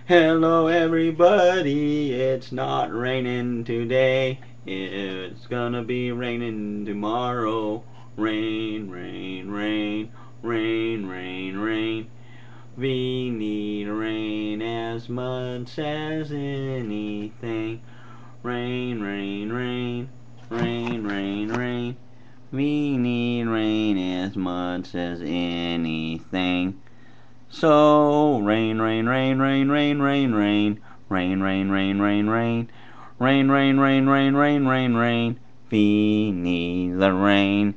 Hello everybody, it's not raining today. It's gonna be raining tomorrow. Rain, rain, rain, rain, rain, rain. We need rain as much as anything. Rain, rain, rain, rain, rain, rain. We need rain as much as anything. So rain, rain, rain, rain, rain, rain, rain, rain, rain, rain, rain, rain, rain, rain, rain, rain, rain, rain, rain. We need the rain,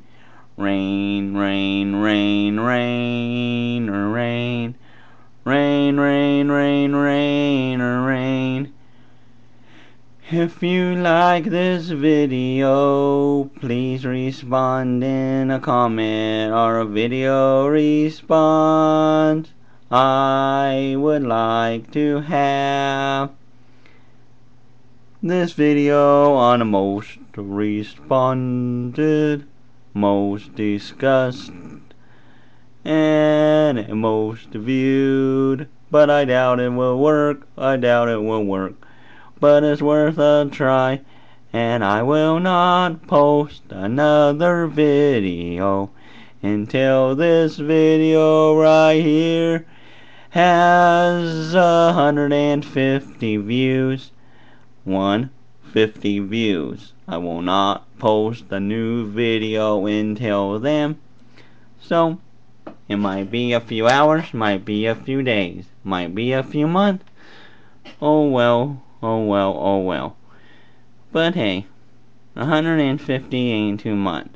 rain, rain, rain, rain, rain, rain, rain, rain, rain, rain. If you like this video, please respond in a comment or a video response. I would like to have this video on the most responded, most discussed, and most viewed. But I doubt it will work. But it's worth a try, and I will not post another video until this video right here has 150 views. 150 views. I will not post a new video until then. So it might be a few hours, might be a few days, might be a few months. Oh well, oh well, oh well. But hey, 150 ain't too much.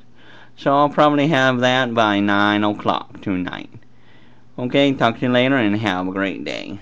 So I'll probably have that by 9 o'clock tonight. Okay, talk to you later and have a great day.